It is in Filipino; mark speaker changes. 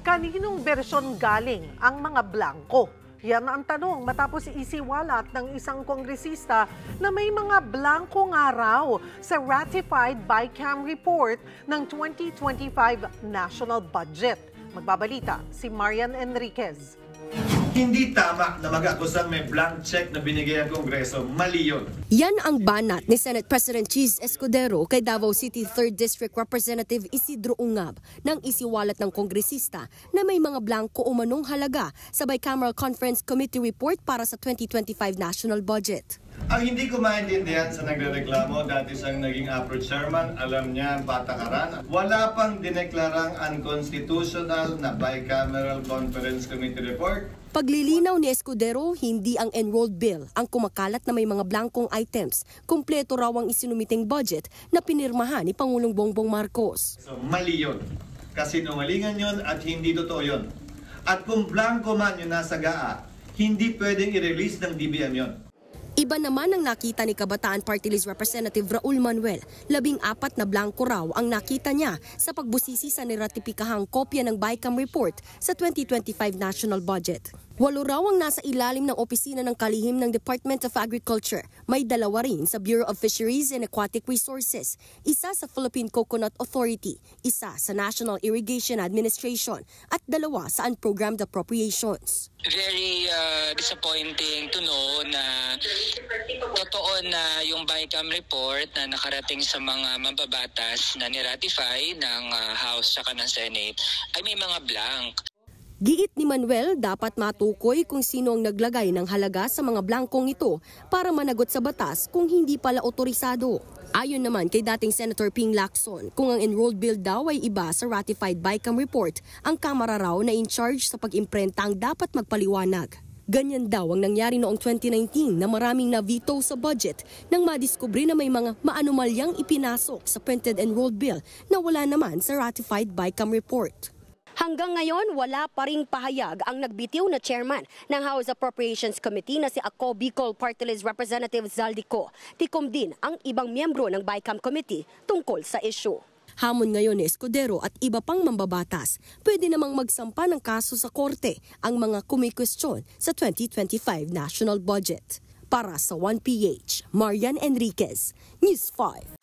Speaker 1: Kaninong bersyon galing ang mga blanko? Yan ang tanong matapos isiwalat ng isang kongresista na may mga blanko nga raw sa ratified BICAM report ng 2025 national budget. Magbabalita si Marian Enriquez.
Speaker 2: Hindi tama na mag-akusang may blank check na binigay ang Kongreso. Mali yun.
Speaker 3: Yan ang banat ni Senate President Cheese Escudero kay Davao City 3rd District Representative Isidro Ungab nang isiwalat ng kongresista na may mga blanko o manong halaga sa Bicameral Conference Committee report para sa 2025 national budget.
Speaker 2: Ang hindi ko maintindihan sa nagrereklamo, dati siyang naging APRO chairman, alam niya ang patakaran. Wala pang dineklarang unconstitutional na Bicameral Conference Committee report.
Speaker 3: Paglilinaw ni Escudero, hindi ang enrolled bill ang kumakalat na may mga blankong items. Kumpleto raw ang isinumiting budget na pinirmahan ni Pangulong Bongbong Marcos.
Speaker 2: So mali yun. Kasinungalingan yun at hindi totoo yun. At kung blanco man yung nasa GAA, hindi pwedeng i-release ng DBM yun.
Speaker 3: Iba naman ang nakita ni Kabataan Party List Representative Raul Manuel. 14 na blanko raw ang nakita niya sa pagbusisi sa niratipikahang kopya ng BICAM report sa 2025 national budget. 8 raw ang nasa ilalim ng opisina ng kalihim ng Department of Agriculture. May 2 rin sa Bureau of Fisheries and Aquatic Resources, 1 sa Philippine Coconut Authority, 1 sa National Irrigation Administration at 2 sa unprogrammed appropriations.
Speaker 4: Very disappointing to know na totoo na yung BICAM report na nakarating sa mga mambabatas na niratify ng House at ng Senate ay may mga blank.
Speaker 3: Giit ni Manuel, dapat matukoy kung sino ang naglagay ng halaga sa mga blankong ito para managot sa batas kung hindi pala otorisado. Ayon naman kay dating Senator Ping Lacson, kung ang enrolled bill daw ay iba sa ratified BICAM report, ang Kamara raw na in charge sa pag-imprenta ang dapat magpaliwanag. Ganyan daw ang nangyari noong 2019 na maraming na-veto sa budget nang madiskubre na may mga maanomalyang ipinasok sa printed enrolled bill na wala naman sa ratified BICAM report. Hanggang ngayon, wala pa ring pahayag ang nagbitiw na chairman ng House Appropriations Committee na si Ako Bicol Party List Representative Zaldico. Tikom din ang ibang miyembro ng BICAM Committee tungkol sa issue. Hamon ngayon ni Escudero at iba pang mambabatas, pwede namang magsampa ng kaso sa korte ang mga kumikwestiyon sa 2025 national budget. Para sa 1PH, Marian Enriquez, News 5.